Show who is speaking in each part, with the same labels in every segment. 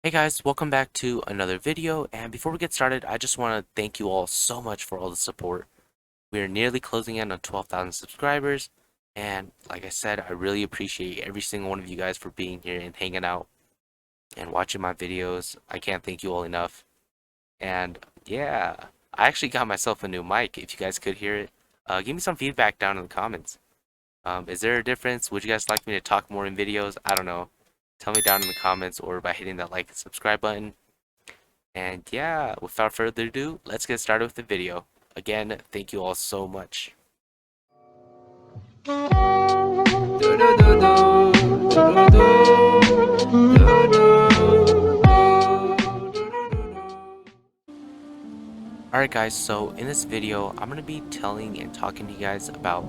Speaker 1: Hey guys, welcome back to another video, and before we get started, I just want to thank you all so much for all the support. We are nearly closing in on 12,000 subscribers, and like I said, I really appreciate every single one of you guys for being here and hanging out and watching my videos. I can't thank you all enough. And yeah, I actually got myself a new mic, if you guys could hear it. Give me some feedback down in the comments. Is there a difference? Would you guys like me to talk more in videos? I don't know. Tell me down in the comments or by hitting that like and subscribe button. And yeah, without further ado, let's get started with the video. Again, thank you all so much. Alright guys, so in this video, I'm going to be telling and talking to you guys about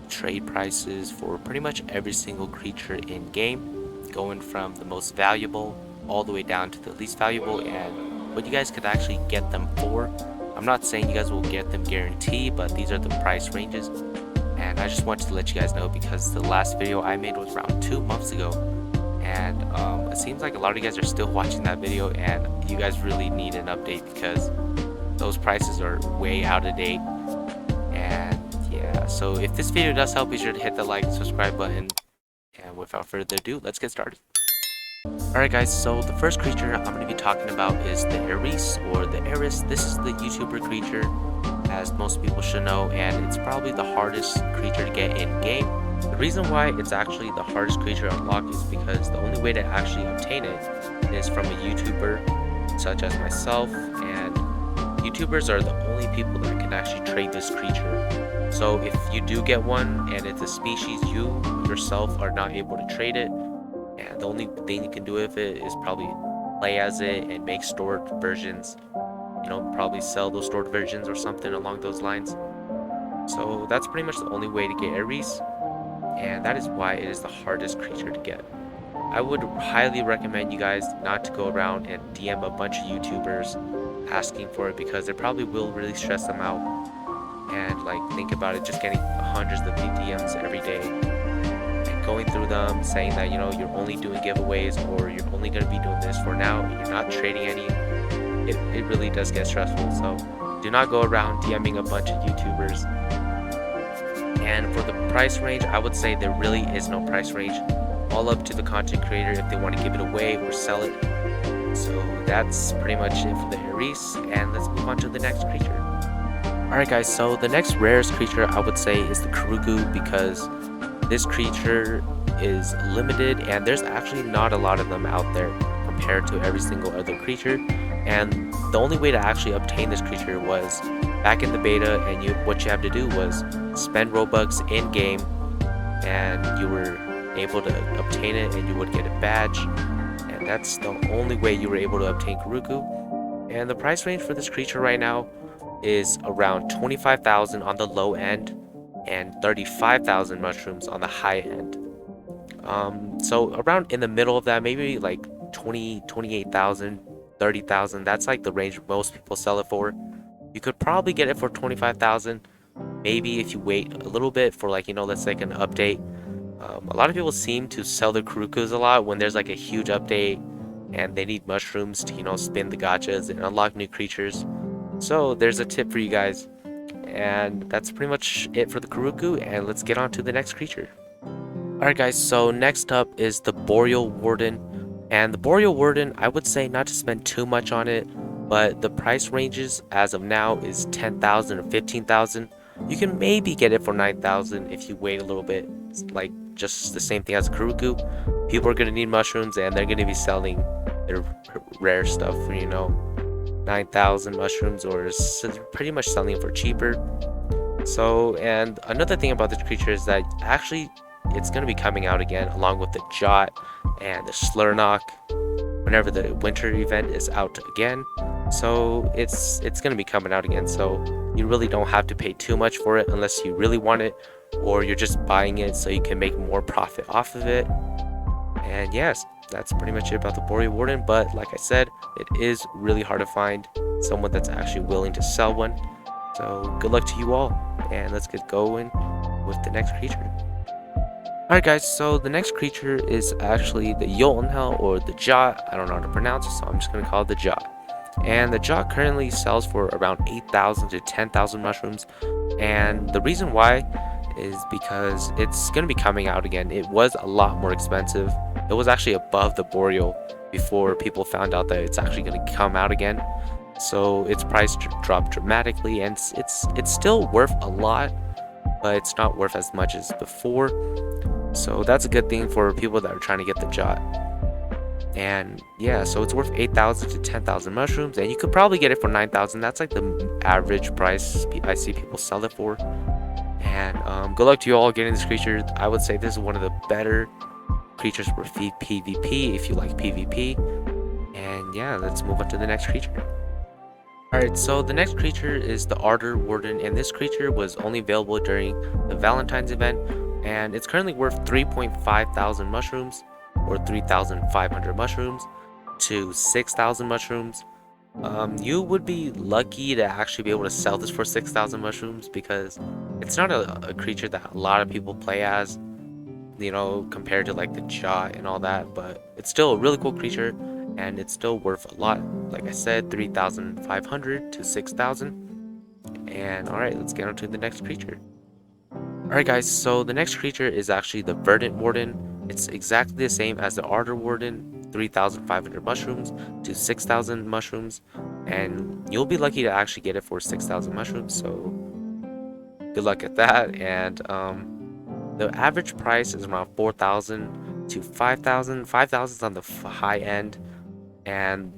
Speaker 1: trade prices for pretty much every single creature in game, going from the most valuable all the way down to the least valuable and what you guys could actually get them for. I'm not saying you guys will get them guaranteed, but these are the price ranges, and I just wanted to let you guys know because the last video I made was around 2 months ago, and it seems like a lot of you guys are still watching that video, and you guys really need an update because those prices are way out of date. And yeah, so if this video does help, be sure to hit the like and subscribe button, and without further ado, let's get started. Alright guys, so the first creature I'm going to be talking about is the Aereis, or the Aereis. This is the YouTuber creature, as most people should know, and it's probably the hardest creature to get in game. The reason why it's actually the hardest creature to unlock is because the only way to actually obtain it is from a YouTuber such as myself, and YouTubers are the only people that can actually trade this creature. So if you do get one and it's a species you yourself are not able to trade it, and the only thing you can do with it is probably play as it and make stored versions, probably sell those stored versions or something along those lines. So that's pretty much the only way to get Aereis, and that is why it is the hardest creature to get. I would highly recommend you guys not to go around and DM a bunch of YouTubers asking for it, because it probably will really stress them out. And like, think about it, just getting hundreds of DMs every day and going through them saying that you're only doing giveaways, or you're only going to be doing this for now and you're not trading any. It really does get stressful. So do not go around DMing a bunch of YouTubers. And for the price range, I would say there really is no price range. All up to the content creator if they want to give it away or sell it. So that's pretty much it for the Aereis, and let's move on to the next creature. Alright guys, so the next rarest creature I would say is the Keruku, because this creature is limited and there's actually not a lot of them out there compared to every single other creature. And the only way to actually obtain this creature was back in the beta, and what you have to do was spend Robux in game, and you were able to obtain it and you would get a badge. And that's the only way you were able to obtain Keruku. And the price range for this creature right now is around 25,000 on the low end and 35,000 mushrooms on the high end. So around in the middle of that, maybe like 28,000, 30,000. That's like the range most people sell it for. You could probably get it for 25,000, maybe if you wait a little bit for, like, let's say an update. A lot of people seem to sell their Kerukus a lot when there's like a huge update and they need mushrooms to spin the gachas and unlock new creatures. So there's a tip for you guys, and that's pretty much it for the Keruku, and let's get on to the next creature. Alright guys, so next up is the Boreal Warden, and the Boreal Warden, I would say not to spend too much on it, but the price ranges as of now is 10,000 or 15,000. You can maybe get it for 9,000 if you wait a little bit. It's like just the same thing as Keruku. People are going to need mushrooms and they're going to be selling their rare stuff for 9,000 mushrooms, or pretty much selling for cheaper. So, and another thing about this creature is that actually it's going to be coming out again along with the Jot and the Sleirnok whenever the winter event is out again. So it's going to be coming out again, so you really don't have to pay too much for it unless you really want it, or you're just buying it so you can make more profit off of it. And yes, that's pretty much it about the Boreal Warden, but like I said, it is really hard to find someone that's actually willing to sell one. So good luck to you all, and let's get going with the next creature. Alright guys, so the next creature is actually the Jotunhel or the Jot. I don't know how to pronounce it, so I'm just going to call it the Jot. And the Jot currently sells for around 8,000 to 10,000 mushrooms. And the reason why is because it's going to be coming out again. It was a lot more expensive. It was actually above the Boreal before people found out that it's actually going to come out again. So its price dropped dramatically, and it's still worth a lot, but it's not worth as much as before. So that's a good thing for people that are trying to get the Jot. And yeah, so it's worth 8,000 to 10,000 mushrooms, and you could probably get it for 9,000. That's like the average price I see people sell it for. And good luck to you all getting this creature. I would say this is one of the better creatures for PvP if you like PvP. And yeah, let's move on to the next creature. Alright, so the next creature is the Ardor Warden, and this creature was only available during the Valentine's event, and it's currently worth 3.5 thousand mushrooms, or 3,500 mushrooms, to 6,000 mushrooms. You would be lucky to actually be able to sell this for 6,000 mushrooms, because it's not a creature that a lot of people play as, you know, compared to like the Jot and all that, but it's still a really cool creature, and it's still worth a lot. Like I said, 3,500 to 6,000. And alright, let's get on to the next creature. Alright guys, so the next creature is actually the Verdant Warden. It's exactly the same as the Ardor Warden, 3,500 mushrooms to 6,000 mushrooms, and you'll be lucky to actually get it for 6,000 mushrooms, so good luck at that. And the average price is around 4,000 to 5,000. 5,000 is on the high end, and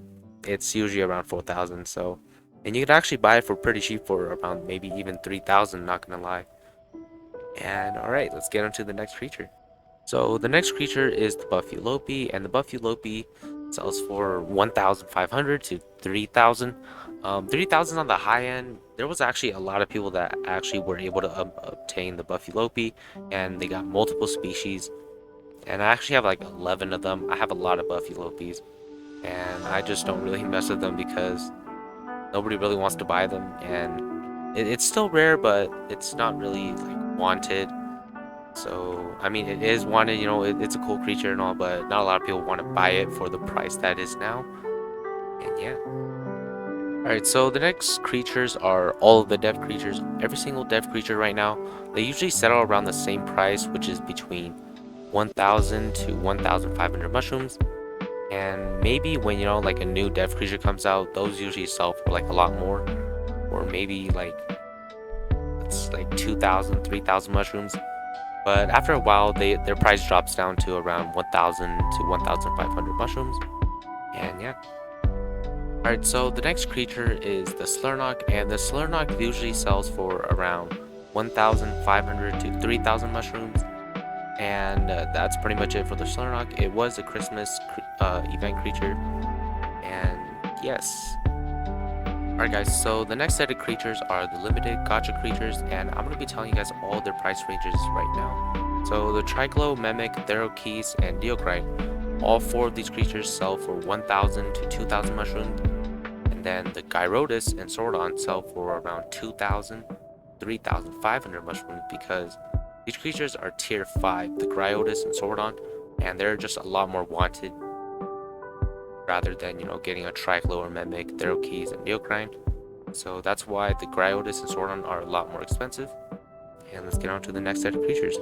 Speaker 1: it's usually around 4,000. So, and you can actually buy it for pretty cheap for around maybe even 3,000. Not gonna lie. And all right, let's get on to the next creature. So the next creature is the buff Eulopii, and the buff Eulopii sells for 1,500 to 3,000. 3,000 on the high end. There was actually a lot of people that actually were able to obtain the buff Eulopii, and they got multiple species. And I actually have like 11 of them. I have a lot of buff Eulopiis, and I just don't really mess with them because nobody really wants to buy them, and it's still rare, but it's not really like wanted. So I mean, it is wanted, you know, it's a cool creature and all, but not a lot of people want to buy it for the price that is now. And yeah. Alright, so the next creatures are all of the dev creatures. Every single dev creature right now, they usually settle around the same price, which is between 1,000 to 1,500 mushrooms. And maybe when, you know, like a new dev creature comes out, those usually sell for like a lot more, or maybe like it's like 2,000, 3,000 mushrooms. But after a while, their price drops down to around 1,000 to 1,500 mushrooms. And yeah. Alright, so the next creature is the Sleirnok, and the Sleirnok usually sells for around 1,500 to 3,000 mushrooms. And that's pretty much it for the Sleirnok. It was a Christmas event creature, and yes. Alright guys, so the next set of creatures are the limited gacha creatures, and I'm going to be telling you guys all their price ranges right now. So the Triglow, Mimic, Eulopii, and Diokraine, all four of these creatures sell for 1,000 to 2,000 mushrooms, and then the Gyrotis and Sordon sell for around 2,000, 3,500 mushrooms, because these creatures are tier 5, the Gyrotis and Sordon, and they're just a lot more wanted rather than, you know, getting a Triglow or Mimic, Eulopii, and Diokraine. So that's why the Gyrotis and Sordon are a lot more expensive. And let's get on to the next set of creatures.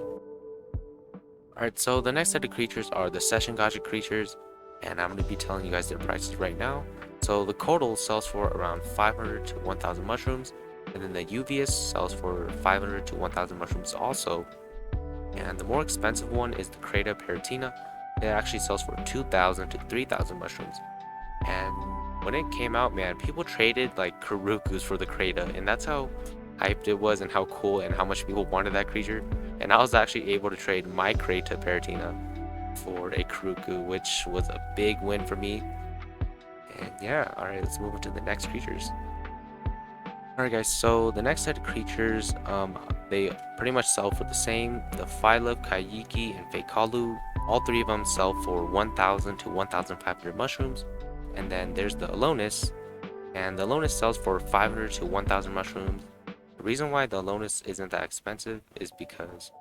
Speaker 1: Alright, so the next set of creatures are the Session Gacha creatures, and I'm going to be telling you guys their prices right now. So the Kotal sells for around 500 to 1,000 mushrooms, and then the Uvius sells for 500 to 1,000 mushrooms also. And the more expensive one is the Creta Paratina. It actually sells for 2,000 to 3,000 mushrooms. And when it came out, man, people traded like Kerukus for the Creta, and that's how hyped it was and how cool and how much people wanted that creature. And I was actually able to trade my Creta Paratina for a Keruku, which was a big win for me. And yeah, alright, let's move on to the next creatures. Alright guys, so the next set of creatures, they pretty much sell for the same. The Phyla, Kayiki, and Feikalu, all three of them sell for 1,000 to 1,500 mushrooms. And then there's the Alonis, and the Alonis sells for 500 to 1,000 mushrooms. The reason why the Alonis isn't that expensive is because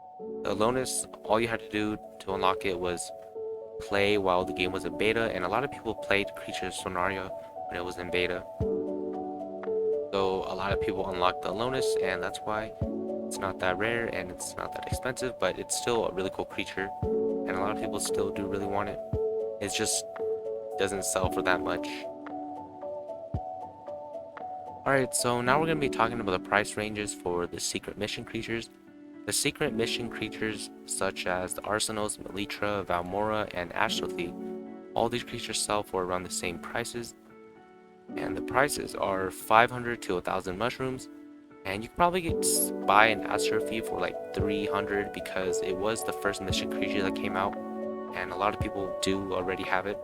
Speaker 1: The Alonus, all you had to do to unlock it was play while the game was in beta, and a lot of people played creatures Sonaria when it was in beta. So a lot of people unlocked the Alonus, and that's why it's not that rare and it's not that expensive, but it's still a really cool creature, and a lot of people still do really want it. It just doesn't sell for that much. Alright, so now we're going to be talking about the price ranges for the secret mission creatures. The secret mission creatures such as the Arsenos, Melitra, Valmora, and Ashtothy, all these creatures sell for around the same prices, and the prices are 500 to 1,000 mushrooms, and you can probably buy an Astrophy for like 300 because it was the first mission creature that came out, and a lot of people do already have it.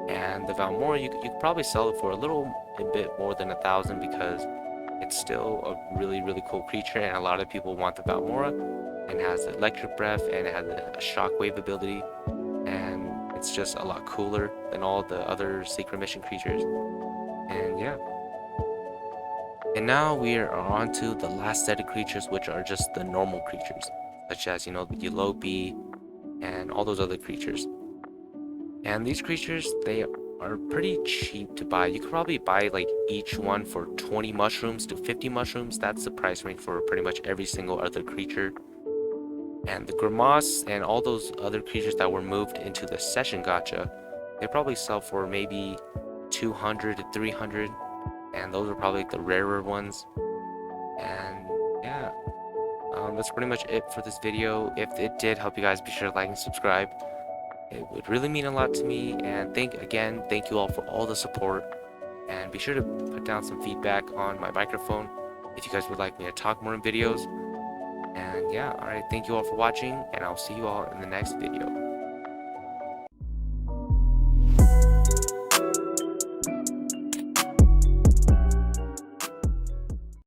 Speaker 1: And the Valmora, you could probably sell it for a bit more than 1,000 because it's still a really cool creature, and a lot of people want the Valmora. And it has electric breath, and it has a shockwave ability, and it's just a lot cooler than all the other secret mission creatures. And yeah. And now we are on to the last set of creatures, which are just the normal creatures, such as, the Eulopii and all those other creatures. And these creatures, they are pretty cheap to buy. You could probably buy like each one for 20 mushrooms to 50 mushrooms. That's the price range for pretty much every single other creature. And the Grimace and all those other creatures that were moved into the session gacha, they probably sell for maybe 200 to 300, and those are probably like the rarer ones. And yeah, that's pretty much it for this video. If it did help you guys, be sure to like and subscribe. It would really mean a lot to me, and thank you all for all the support, and be sure to put down some feedback on my microphone if you guys would like me to talk more in videos. And yeah, alright, thank you all for watching, and I'll see you all in the next video.